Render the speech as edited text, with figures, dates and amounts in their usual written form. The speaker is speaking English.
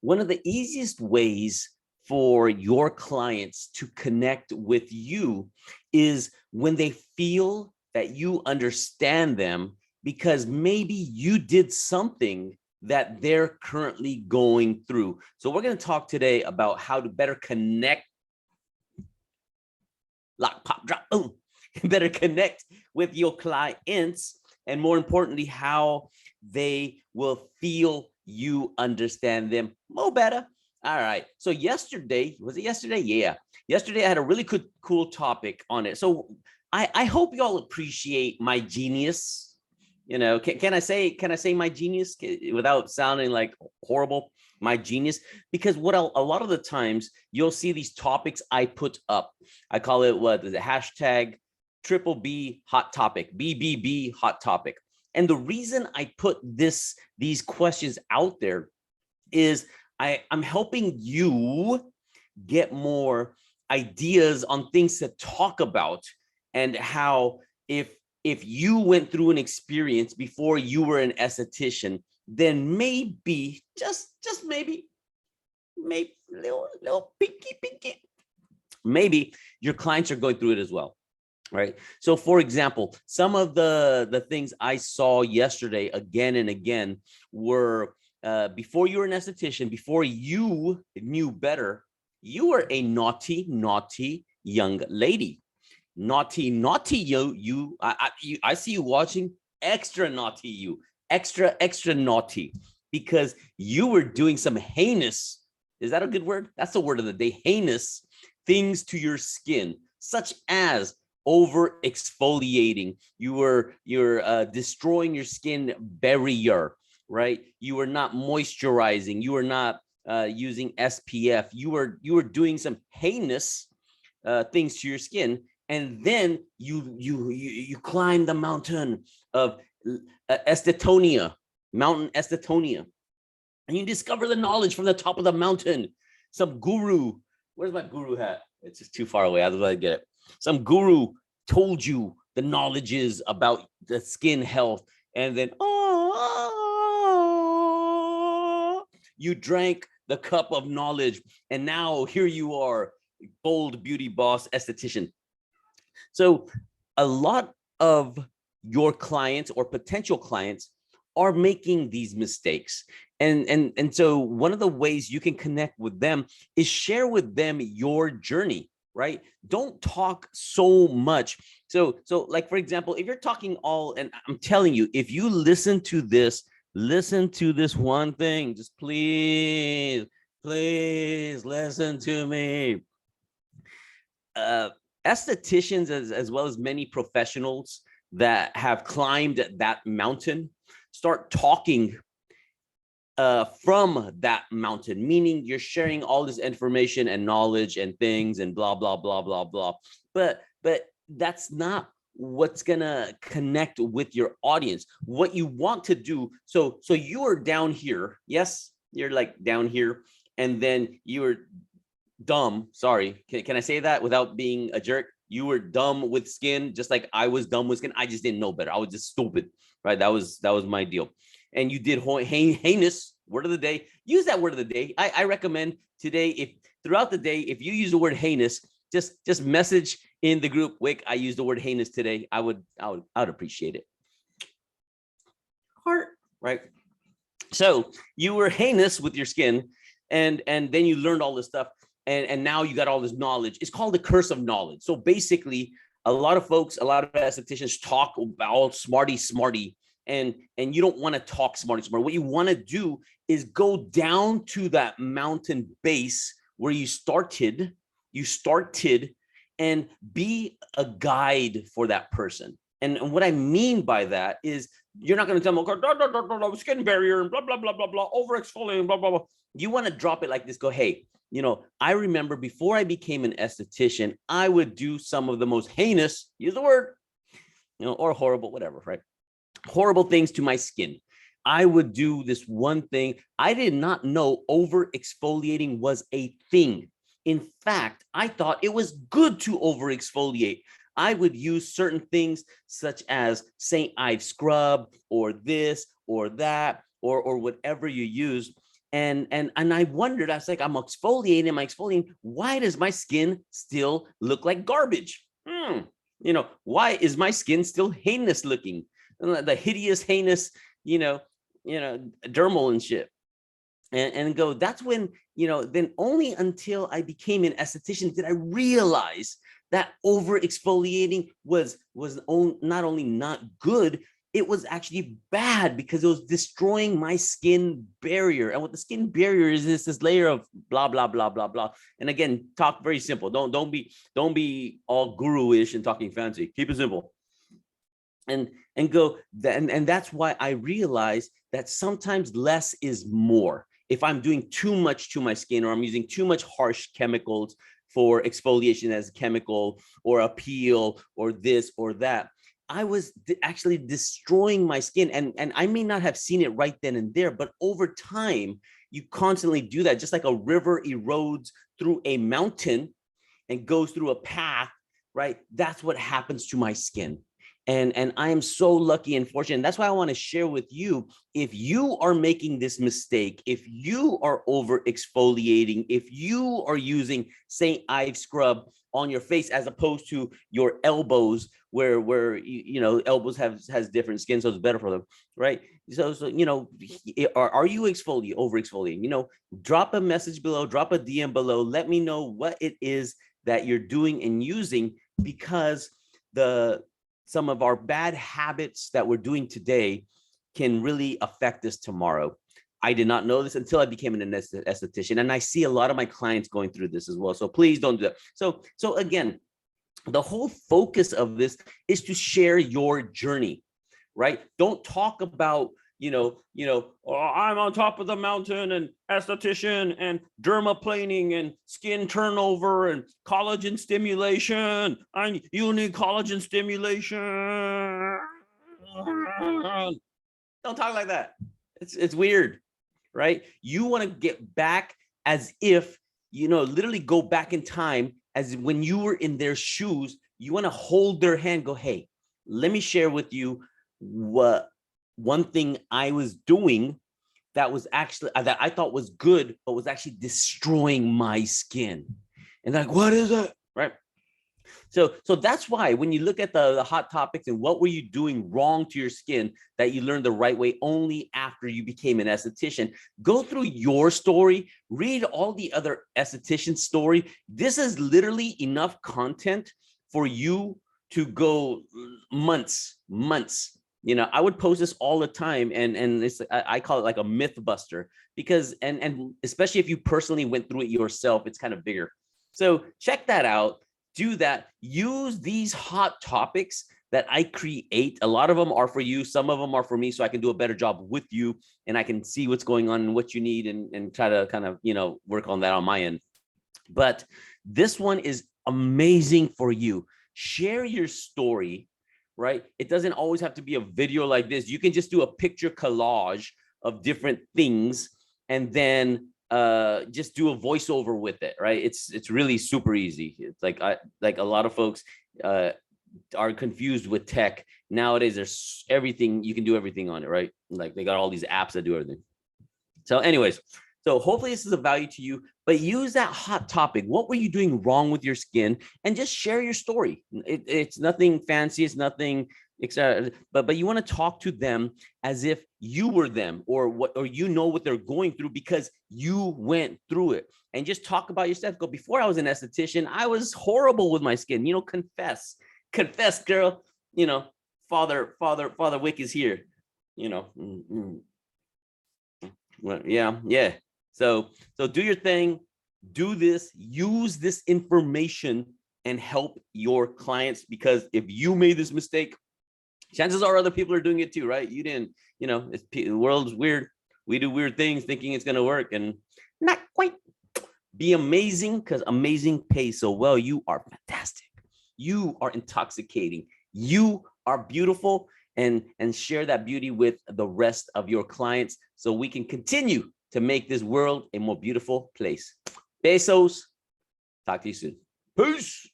One of the easiest ways for your clients to connect with you is when they feel that you understand them, because maybe you did something that they're currently going through. So we're going to talk today about how to better connect, lock, pop, drop, boom, better connect with your clients, and more importantly, how they will feel you understand them more better. All right. So yesterday, was it yesterday? Yeah. Yesterday, I had a really cool topic on it. So I hope y'all appreciate my genius. You know, can I say my genius without sounding like horrible? My genius, because what a lot of the times you'll see these topics I put up. I call it, what is it? Hashtag triple B hot topic, BBB hot topic. And the reason I put these questions out there is I'm helping you get more ideas on things to talk about, and how if you went through an experience before you were an esthetician, then maybe just maybe little pinky, maybe your clients are going through it as well. Right. So, for example, some of the things I saw yesterday again and again were, before you were an esthetician, before you knew better, you were a naughty young lady. Naughty you. I see you watching. Extra naughty you. Extra naughty, because you were doing some heinous. Is that a good word? That's the word of the day. Heinous things to your skin, such as over exfoliating. You're destroying your skin barrier, right? You are not moisturizing. You are not using SPF. You were doing some heinous things to your skin, and then you climb the mountain of Mountain Estetonia, and you discover the knowledge from the top of the mountain. Some guru. Where's my guru hat? It's just too far away. How do I get it? Some guru told you the knowledges about the skin health, and then you drank the cup of knowledge, and now here you are, bold beauty boss esthetician. So a lot of your clients or potential clients are making these mistakes. And so one of the ways you can connect with them is share with them your journey, right? Don't talk so much. So like, for example, if you're talking and I'm telling you, if you listen to this one thing, just please listen to me. Estheticians, as well as many professionals that have climbed that mountain, start talking from that mountain, meaning you're sharing all this information and knowledge and things and blah, blah, blah, blah, blah. But that's not what's gonna connect with your audience. What you want to do, so you are down here. Yes, you're like down here, and then you were dumb. Sorry, can I say that without being a jerk? You were dumb with skin, just like I was dumb with skin. I just didn't know better. I was just stupid, right? That was my deal. And you did heinous, word of the day. Use that word of the day. I recommend today, if throughout the day, if you use the word heinous, just message in the group, Wick, I used the word heinous today. I would appreciate it. Heart, right? So you were heinous with your skin, and then you learned all this stuff, and now you got all this knowledge. It's called the curse of knowledge. So basically, a lot of estheticians talk about smarty, and you don't want to talk smarty. What you want to do is go down to that mountain base where you started, and be a guide for that person. And what I mean by that is, you're not going to tell them, skin barrier and blah, blah, blah, blah, blah, over exfoliating, blah, blah, blah. You want to drop it like this. Go, hey, I remember before I became an esthetician, I would do some of the most heinous, use the word, or horrible, whatever, right? Horrible things to my skin. I would do this one thing. I did not know over exfoliating was a thing. In fact, I thought it was good to over exfoliate. I would use certain things such as St. Ives scrub, or this or that, or whatever you use. And I wondered, I was like, I'm exfoliating, am I exfoliating? Why does my skin still look like garbage? Why is my skin still heinous looking? The hideous, heinous, dermal and shit. And go, that's when, then only until I became an esthetician did I realize that over exfoliating was not only not good, it was actually bad because it was destroying my skin barrier. And what the skin barrier is this layer of blah, blah, blah, blah, blah. And again, talk very simple. Don't be all guru-ish and talking fancy. Keep it simple. And that's why I realized that sometimes less is more. If I'm doing too much to my skin, or I'm using too much harsh chemicals for exfoliation as a chemical or a peel or this or that, I was actually destroying my skin. And I may not have seen it right then and there, but over time, you constantly do that. Just like a river erodes through a mountain and goes through a path, right? That's what happens to my skin. And I am so lucky and fortunate. And that's why I want to share with you, if you are making this mistake, if you are over exfoliating, if you are using St. Ives scrub on your face as opposed to your elbows, where elbows has different skin, so it's better for them, right? So are you over exfoliating? Drop a message below, drop a DM below, let me know what it is that you're doing and using, because some of our bad habits that we're doing today can really affect us tomorrow. I did not know this until I became an esthetician, and I see a lot of my clients going through this as well. So please don't do that. So again, the whole focus of this is to share your journey, right? Don't talk about, I'm on top of the mountain and esthetician and dermaplaning and skin turnover and collagen stimulation. You need collagen stimulation. Don't talk like that. It's weird, right? You want to get back as if, literally go back in time as when you were in their shoes. You want to hold their hand, go, hey, let me share with you what one thing I was doing that was actually, that I thought was good, but was actually destroying my skin. And like, what is it? Right. So that's why when you look at the hot topics and what were you doing wrong to your skin that you learned the right way only after you became an esthetician, go through your story, read all the other esthetician story. This is literally enough content for you to go months. I would post this all the time, and it's, I call it like a myth buster, because and especially if you personally went through it yourself, it's kind of bigger. So check that out. Do that. Use these hot topics that I create. A lot of them are for you. Some of them are for me, so I can do a better job with you, and I can see what's going on and what you need, and try to kind of work on that on my end. But this one is amazing for you. Share your story. Right? It doesn't always have to be a video like this. You can just do a picture collage of different things, and then just do a voiceover with it. Right? It's really super easy. It's like a lot of folks are confused with tech nowadays. There's everything, you can do everything on it, right? Like they got all these apps that do everything. So anyways, so hopefully this is of value to you, but use that hot topic. What were you doing wrong with your skin? And just share your story. It's nothing fancy. It's nothing extra, but you want to talk to them as if you were them, or what they're going through because you went through it. And just talk about yourself. Go, before I was an esthetician, I was horrible with my skin. Confess, girl. Father Wick is here. Well, yeah. So do your thing, do this, use this information and help your clients, because if you made this mistake, chances are other people are doing it too, right? You didn't, the world's weird. We do weird things thinking it's going to work, and not quite. Be amazing, because amazing pays so well. You are fantastic. You are intoxicating. You are beautiful, and share that beauty with the rest of your clients so we can continue to make this world a more beautiful place. Besos. Talk to you soon. Peace.